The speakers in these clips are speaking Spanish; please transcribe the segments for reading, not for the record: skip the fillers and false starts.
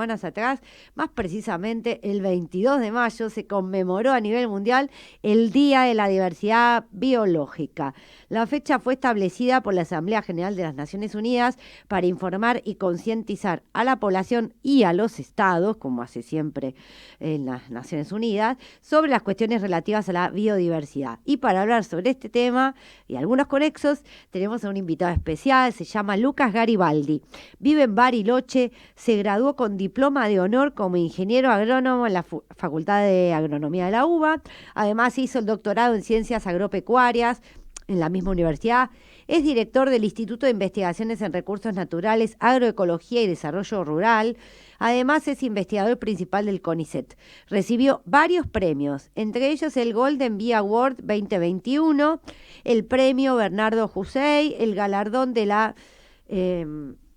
Semanas atrás, más precisamente el 22 de mayo, se conmemoró a nivel mundial el Día de la Diversidad Biológica. La fecha fue establecida por la Asamblea General de las Naciones Unidas para informar y concientizar a la población y a los estados, como hace siempre en las Naciones Unidas, sobre las cuestiones relativas a la biodiversidad. Y para hablar sobre este tema y algunos conexos, tenemos a un invitado especial, se llama Lucas Garibaldi. Vive en Bariloche, se graduó con diploma de honor como ingeniero agrónomo en la Facultad de Agronomía de la UBA. Además hizo el doctorado en Ciencias Agropecuarias en la misma universidad. Es director del Instituto de Investigaciones en Recursos Naturales, Agroecología y Desarrollo Rural. Además es investigador principal del CONICET. Recibió varios premios, entre ellos el Golden Bee Award 2021, el premio Bernardo Husey, el galardón de la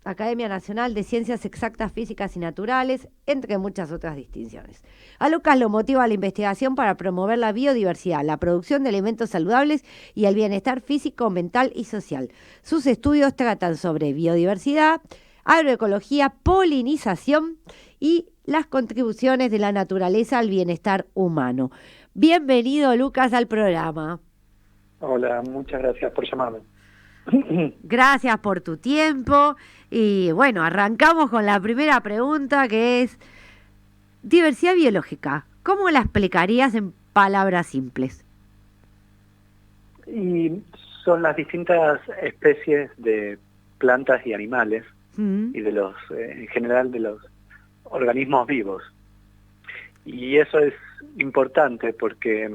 Academia Nacional de Ciencias Exactas, Físicas y Naturales, entre muchas otras distinciones. A Lucas lo motiva la investigación para promover la biodiversidad, la producción de alimentos saludables y el bienestar físico, mental y social. Sus estudios tratan sobre biodiversidad, agroecología, polinización y las contribuciones de la naturaleza al bienestar humano. Bienvenido, Lucas, al programa. Hola, muchas gracias por llamarme. Gracias por tu tiempo y bueno, arrancamos con la primera pregunta, que es diversidad biológica. ¿Cómo la explicarías en palabras simples? Y son las distintas especies de plantas y animales y de los, en general, de los organismos vivos. Y eso es importante porque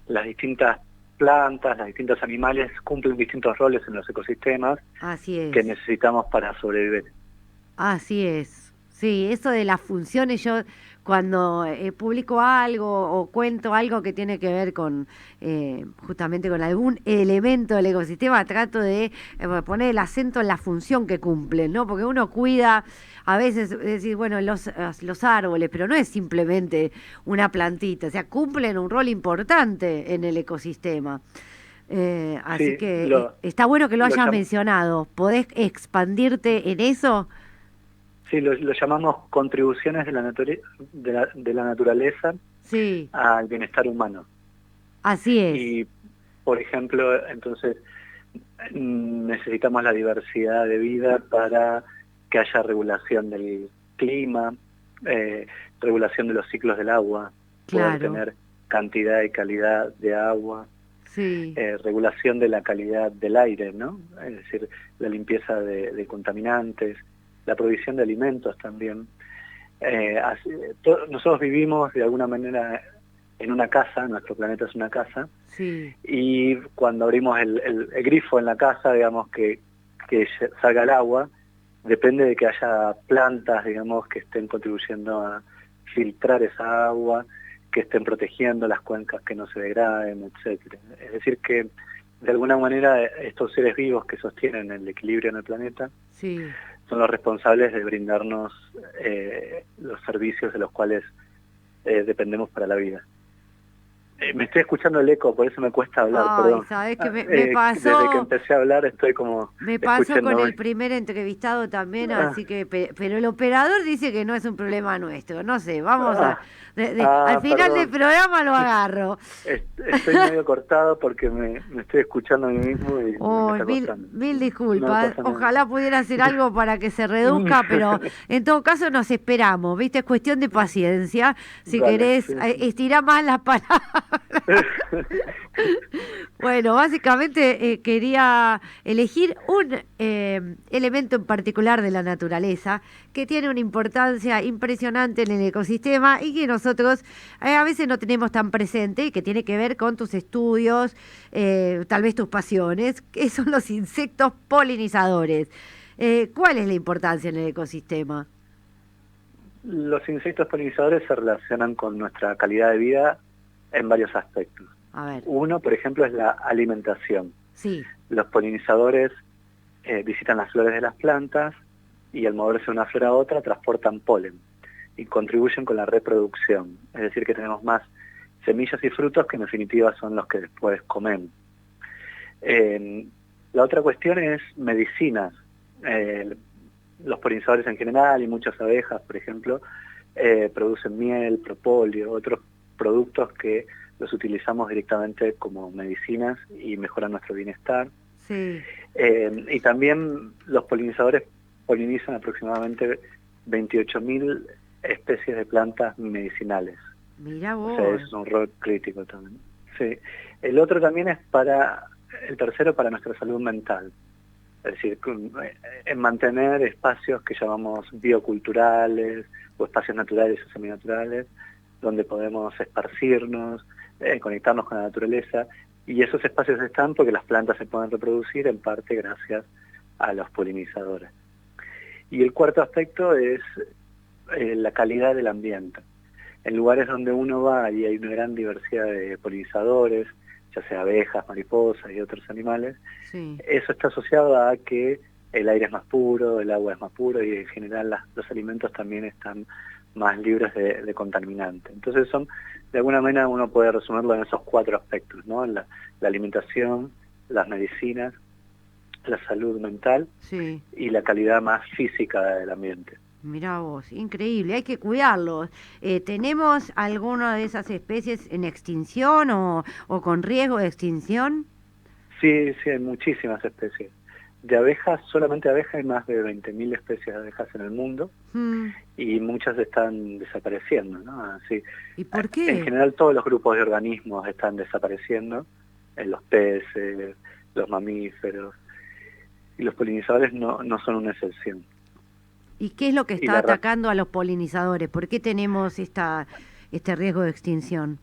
las distintas plantas, los distintos animales cumplen distintos roles en los ecosistemas. Así es. Que necesitamos para sobrevivir. Así es. Sí, eso de las funciones, yo cuando publico algo o cuento algo que tiene que ver con justamente con algún elemento del ecosistema, trato de poner el acento en la función que cumplen, ¿no? Porque uno cuida a veces, decir, bueno, los árboles, pero no es simplemente una plantita, o sea, cumplen un rol importante en el ecosistema. Así Sí, que está bueno que lo hayas llamo, mencionado. ¿Podés expandirte en eso? Sí, lo llamamos contribuciones de la naturaleza Sí, al bienestar humano. así es. Y, por ejemplo, entonces necesitamos la diversidad de vida para que haya regulación del clima, regulación de los ciclos del agua, poder Claro, tener cantidad y calidad de agua, sí, regulación de la calidad del aire, ¿no? Es decir, la limpieza de contaminantes, la provisión de alimentos también. Nosotros vivimos de alguna manera en una casa, nuestro planeta es una casa, sí, y cuando abrimos el grifo en la casa, digamos, que salga el agua, depende de que haya plantas, digamos, que estén contribuyendo a filtrar esa agua, que estén protegiendo las cuencas que no se degraden, etcétera. Es decir que, de alguna manera, estos seres vivos que sostienen el equilibrio en el planeta sí. son los responsables de brindarnos los servicios de los cuales dependemos para la vida. Me estoy escuchando el eco, por eso me cuesta hablar, Ay, perdón. sabes que me Desde que pasó. empecé a hablar estoy como Me pasó con escuchándome. el primer entrevistado también, Ah, así que, pero el operador dice que no es un problema nuestro, no sé, vamos a, ah, al final del perdón. programa lo agarro. Estoy medio cortado porque me estoy escuchando a mí mismo y me Oh, está costando. mil No disculpas. pasa nada. Ojalá pudiera hacer algo para que se reduzca, pero en todo caso nos esperamos, ¿viste? Es cuestión de paciencia. Si Dale, querés, sí, sí. estirar más las palabras. Bueno, básicamente quería elegir un elemento en particular de la naturaleza que tiene una importancia impresionante en el ecosistema y que nosotros a veces no tenemos tan presente y que tiene que ver con tus estudios, tal vez tus pasiones, que son los insectos polinizadores. ¿Cuál es la importancia en el ecosistema? Los insectos polinizadores se relacionan con nuestra calidad de vida en varios aspectos. A ver, Uno, por ejemplo, es la alimentación. sí, Los polinizadores visitan las flores de las plantas y al moverse de una flor a otra transportan polen y contribuyen con la reproducción. Es decir, que tenemos más semillas y frutos que en definitiva son los que después comemos. La otra cuestión es medicinas. los polinizadores en general y muchas abejas, por ejemplo, producen miel, propóleo, otros productos que los utilizamos directamente como medicinas y mejoran nuestro bienestar. Sí. Y también los polinizadores polinizan aproximadamente 28.000 especies de plantas medicinales. Mirá O sea, vos. es un rol crítico también. Sí. El tercero para nuestra salud mental. Es decir, en mantener espacios que llamamos bioculturales o espacios naturales o seminaturales, donde podemos esparcirnos, conectarnos con la naturaleza, y esos espacios están porque las plantas se pueden reproducir en parte gracias a los polinizadores. Y el cuarto aspecto es la calidad del ambiente. En lugares donde uno va y hay una gran diversidad de polinizadores, ya sea abejas, mariposas y otros animales, Sí. eso está asociado a que el aire es más puro, el agua es más puro y en general los alimentos también están más libres de contaminantes. Entonces de alguna manera uno puede resumirlo en esos cuatro aspectos, ¿no? La alimentación, las medicinas, la salud mental Sí. y la calidad más física del ambiente. Mirá vos, increíble, hay que cuidarlos. ¿Tenemos alguna de esas especies en extinción o con riesgo de extinción? Sí, sí, hay muchísimas especies. De abejas, solamente abejas, hay más de 20.000 especies de abejas en el mundo Mm. y muchas están desapareciendo, ¿no? Así, ¿Y por en qué? general todos los grupos de organismos están desapareciendo, los peces, los mamíferos, y los polinizadores no son una excepción. ¿Y qué es lo que Y está la atacando a los polinizadores? ¿Por qué tenemos este riesgo de extinción?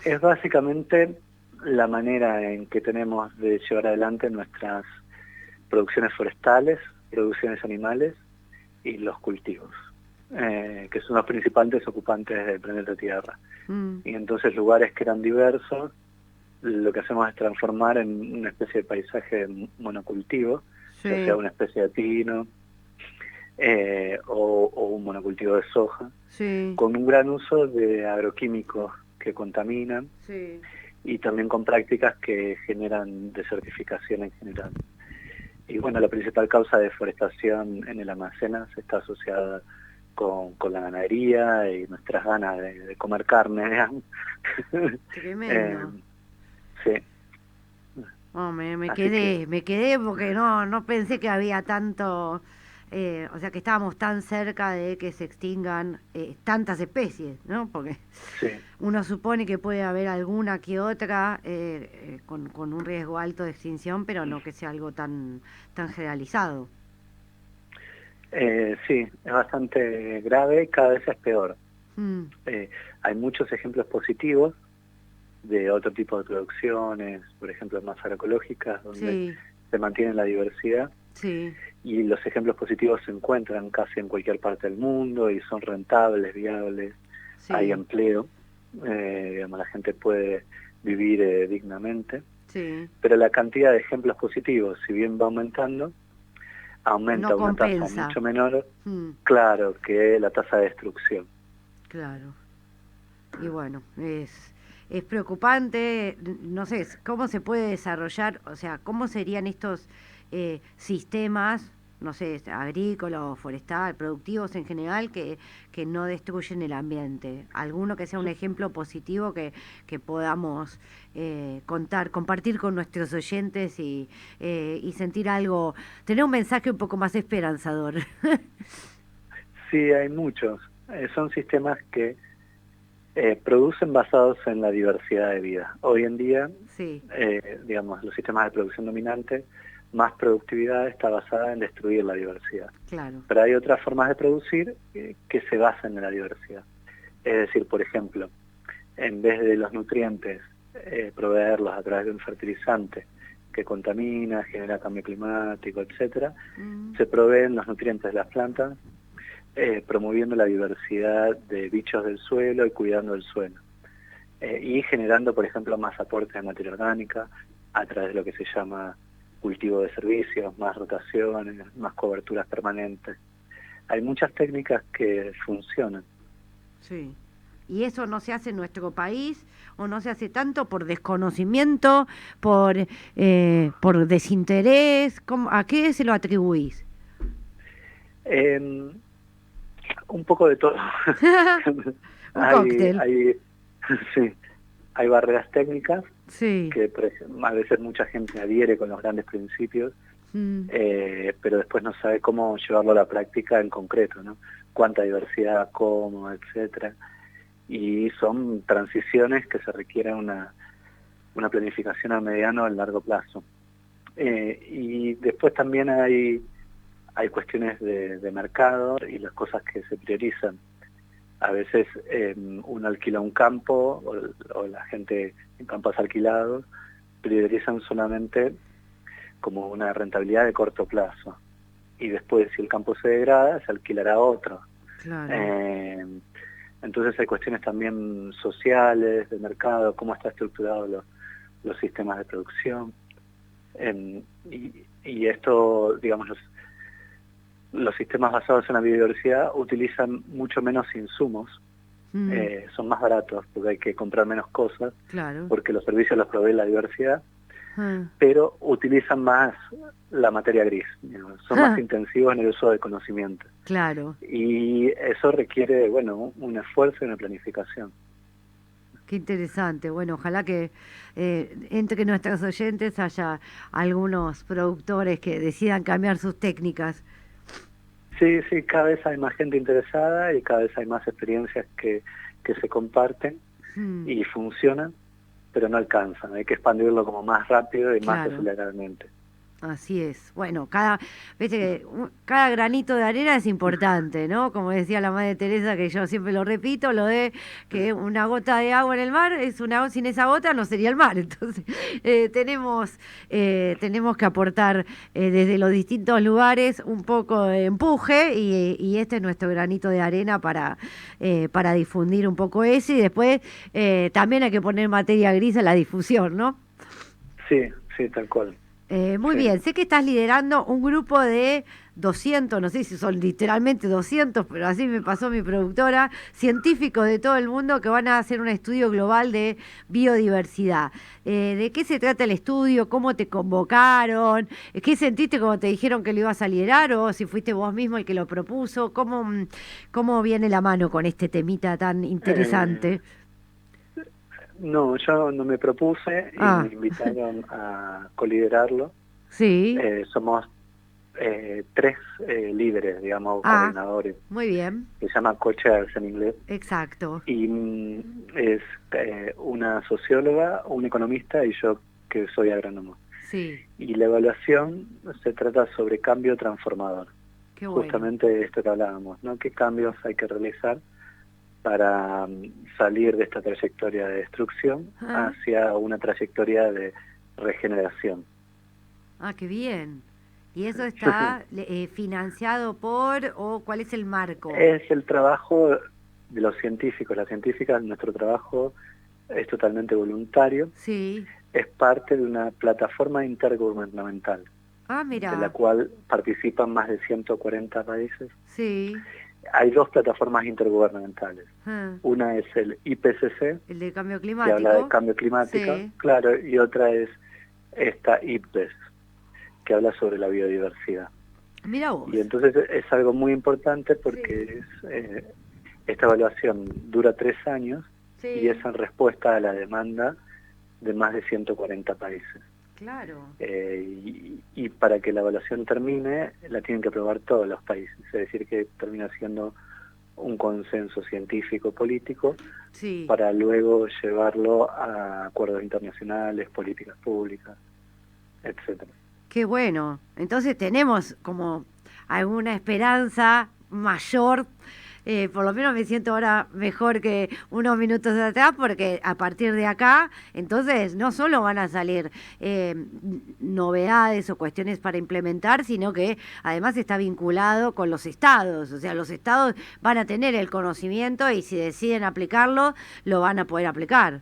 es básicamente la manera en que tenemos de llevar adelante nuestras producciones forestales, producciones animales y los cultivos, que son los principales ocupantes del planeta Tierra. Mm. Y entonces lugares que eran diversos, lo que hacemos es transformar en una especie de paisaje monocultivo, ya sea Sí, una especie de pino o un monocultivo de soja, sí, con un gran uso de agroquímicos que contaminan sí. y también con prácticas que generan desertificación en general. Y bueno, la principal causa de deforestación en el Amazonas está asociada con la ganadería y nuestras ganas de comer carne, digamos. Tremendo. Sí, Oh, me así que quedé porque no pensé que había tanto, o sea, que estábamos tan cerca de que se extingan tantas especies, ¿no? Porque sí. uno supone que puede haber alguna que otra con un riesgo alto de extinción, pero no que sea algo tan generalizado. Sí, es bastante grave y cada vez es peor. Mm. Hay muchos ejemplos positivos de otro tipo de producciones, por ejemplo, más agroecológicas, donde Sí, se mantiene la diversidad, sí, y los ejemplos positivos se encuentran casi en cualquier parte del mundo y son rentables, viables, hay sí, empleo, digamos, la gente puede vivir dignamente, sí. pero la cantidad de ejemplos positivos, si bien va aumentando, No aumenta a una tasa compensa. mucho menor, Mm, claro, que la tasa de destrucción. claro. Y bueno, es preocupante, no sé, cómo se puede desarrollar, o sea, cómo serían estos sistemas, no sé, agrícolas o forestal, productivos en general, que no destruyen el ambiente. Alguno que sea un ejemplo positivo que podamos compartir con nuestros oyentes y sentir algo, tener un mensaje un poco más esperanzador. Sí, hay muchos. Son sistemas que producen basados en la diversidad de vida. Hoy en día, Sí, digamos, los sistemas de producción dominante, más productividad está basada en destruir la diversidad. claro. Pero hay otras formas de producir que se basan en la diversidad. Es decir, por ejemplo, en vez de los nutrientes, proveerlos a través de un fertilizante que contamina, genera cambio climático, etcétera, Mm, se proveen los nutrientes de las plantas promoviendo la diversidad de bichos del suelo y cuidando el suelo. Y generando, por ejemplo, más aportes de materia orgánica a través de lo que se llama cultivo de servicios, más rotaciones, más coberturas permanentes. Hay muchas técnicas que funcionan. sí. ¿Y eso no se hace en nuestro país o no se hace tanto por desconocimiento, por desinterés? ¿A qué se lo atribuís? Eh, un poco de todo. Un cóctel. Sí, hay barreras técnicas Sí. que a veces mucha gente adhiere con los grandes principios, Mm, pero después no sabe cómo llevarlo a la práctica en concreto, ¿no? Cuánta diversidad, cómo, etcétera. Y son transiciones que se requieren una planificación a mediano o largo plazo. Y después también hay cuestiones de mercado y las cosas que se priorizan. A veces uno alquila un campo o la gente en campos alquilados priorizan solamente como una rentabilidad de corto plazo. Y después, si el campo se degrada, se alquilará otro. claro. Eh, entonces hay cuestiones también sociales, de mercado, cómo está estructurado los sistemas de producción. Y esto, digamos, los sistemas basados en la biodiversidad utilizan mucho menos insumos, Mm, son más baratos porque hay que comprar menos cosas, claro. porque los servicios los provee la diversidad, Ah, pero utilizan más la materia gris, digamos, son más ah, intensivos en el uso del conocimiento. claro. Y eso requiere, bueno, un esfuerzo y una planificación. Qué interesante. Bueno, ojalá que entre nuestros oyentes haya algunos productores que decidan cambiar sus técnicas. Sí, sí, cada vez hay más gente interesada y cada vez hay más experiencias que se comparten Mm, y funcionan, pero no alcanzan. Hay que expandirlo como más rápido y más claro. aceleradamente. Así es. Bueno, viste que cada granito de arena es importante, ¿no? Como decía la madre Teresa, que yo siempre lo repito, lo de que una gota de agua en el mar es sin esa gota no sería el mar. Entonces, tenemos que aportar desde los distintos lugares un poco de empuje y este es nuestro granito de arena para difundir un poco eso y después también hay que poner materia gris a la difusión, ¿no? Sí, sí, tal cual. Muy Sí. bien, sé que estás liderando un grupo de 200, no sé si son literalmente 200, pero así me pasó mi productora, científicos de todo el mundo que van a hacer un estudio global de biodiversidad. ¿De qué se trata el estudio? ¿Cómo te convocaron? ¿Qué sentiste cuando te dijeron que lo ibas a liderar o si fuiste vos mismo el que lo propuso? ¿Cómo viene la mano con este temita tan Eh, interesante? no, yo no me propuse y me Ah, invitaron a coliderarlo. sí. Somos tres líderes, digamos, Ah, coordinadores, muy bien. que se llama co-chairs en inglés, Exacto. y es una socióloga, un economista y yo que soy agrónomo. Sí. Y la evaluación se trata sobre cambio transformador, Qué bueno. justamente de esto que hablábamos, ¿no? ¿Qué cambios hay que realizar para salir de esta trayectoria de destrucción Ah, hacia una trayectoria de regeneración? qué bien. ¿Y eso está financiado por o cuál es el marco? Es el trabajo de los científicos, las científicas, nuestro trabajo es totalmente voluntario, Sí. es parte de una plataforma intergubernamental, Ah, de la mira. cual participan más de 140 países. Sí. Hay dos plataformas intergubernamentales. Ah, Una es el IPCC, el de cambio que habla de climático. cambio climático, Sí. claro, y otra es esta IPBES, que habla sobre la biodiversidad. Mira Y vos. entonces es algo muy importante porque Sí. esta evaluación dura 3 años y es Sí. en respuesta a la demanda de más de 140 países. Claro. Y para que la evaluación termine, la tienen que aprobar todos los países. Es decir, que termina siendo un consenso científico político Sí. para luego llevarlo a acuerdos internacionales, políticas públicas, etcétera. Qué bueno. Entonces tenemos como alguna esperanza mayor. Por lo menos me siento ahora mejor que unos minutos atrás porque a partir de acá, entonces no solo van a salir novedades o cuestiones para implementar, sino que además está vinculado con los estados. O sea, los estados van a tener el conocimiento y si deciden aplicarlo, lo van a poder aplicar.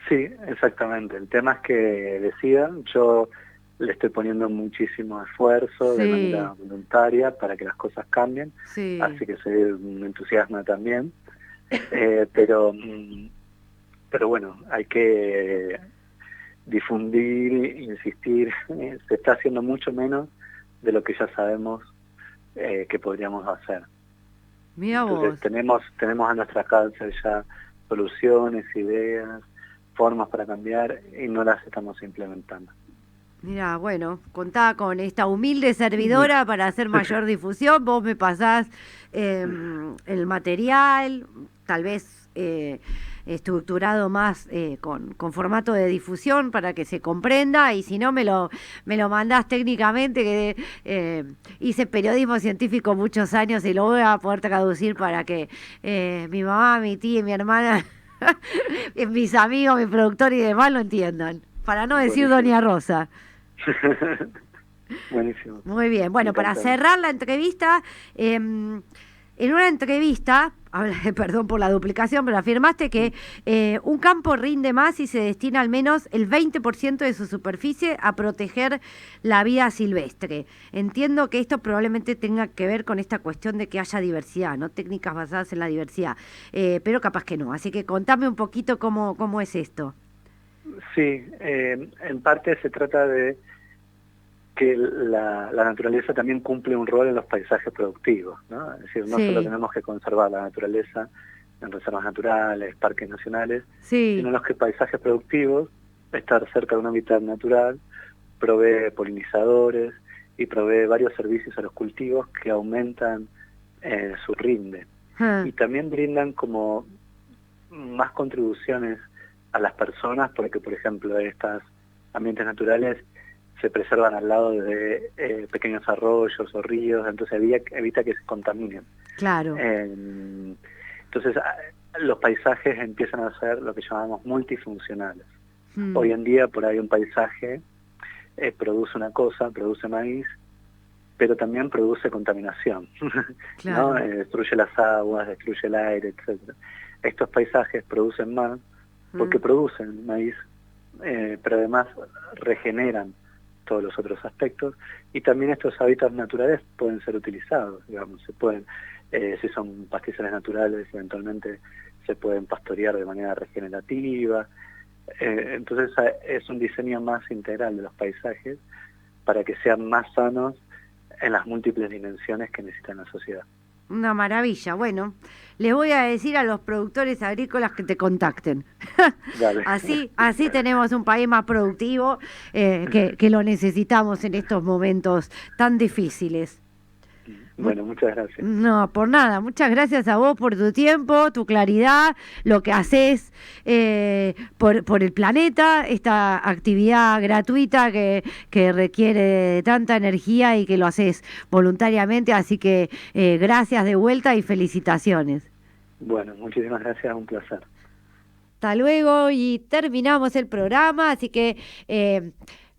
Sí, exactamente. El tema es que decidan. Yo le estoy poniendo muchísimo esfuerzo de manera Sí, voluntaria para que las cosas cambien, sí. así que soy un entusiasma también. Eh, pero, mm, pero bueno, hay que difundir, insistir. Se está haciendo mucho menos de lo que ya sabemos que podríamos hacer. Mira Entonces vos. tenemos a nuestra cárcel ya soluciones, ideas, formas para cambiar y no las estamos implementando. Mira, bueno, contá con esta humilde servidora para hacer mayor difusión. Vos me pasás el material, tal vez estructurado más con formato de difusión para que se comprenda, y si no me lo mandás técnicamente, que hice periodismo científico muchos años y lo voy a poder traducir para que mi mamá, mi tía y mi hermana, mis amigos, mi productor y demás lo entiendan. Para no decir Buenísimo. Doña Rosa. Buenísimo. Muy bien. Bueno, para Encantado. cerrar la entrevista, en una entrevista, perdón por la duplicación, pero afirmaste que un campo rinde más si se destina al menos el 20% de su superficie a proteger la vida silvestre. Entiendo que esto probablemente tenga que ver con esta cuestión de que haya diversidad, ¿no? Técnicas basadas en la diversidad, pero capaz que no. Así que contame un poquito cómo es esto. Sí, en parte se trata de que la naturaleza también cumple un rol en los paisajes productivos, ¿no? Es decir, no solo Sí, tenemos que conservar la naturaleza en reservas naturales, parques nacionales, sino sí. los que paisajes productivos, estar cerca de un hábitat natural, provee polinizadores y provee varios servicios a los cultivos que aumentan su rinde. Ah, Y también brindan como más contribuciones a las personas, porque por ejemplo estos ambientes naturales se preservan al lado de pequeños arroyos o ríos, entonces evita que se contaminen. claro. Entonces los paisajes empiezan a ser lo que llamamos multifuncionales. Mm, Hoy en día por ahí un paisaje produce una cosa, produce maíz, pero también produce contaminación, ¿no? claro. Destruye las aguas, destruye el aire, etcétera. Estos paisajes producen más porque Mm, producen maíz, pero además regeneran todos los otros aspectos, y también estos hábitats naturales pueden ser utilizados, digamos, se pueden, si son pastizales naturales, eventualmente se pueden pastorear de manera regenerativa. Entonces es un diseño más integral de los paisajes para que sean más sanos en las múltiples dimensiones que necesita la sociedad. una maravilla. Bueno, les voy a decir a los productores agrícolas que te contacten. Dale. Así tenemos un país más productivo, que lo necesitamos en estos momentos tan difíciles. Mu- Bueno, muchas gracias. No, por nada. Muchas gracias a vos por tu tiempo, tu claridad, lo que haces por el planeta, esta actividad gratuita que requiere tanta energía y que lo haces voluntariamente. Así que gracias de vuelta y felicitaciones. Bueno, muchísimas gracias, un placer. Hasta luego y terminamos el programa, así que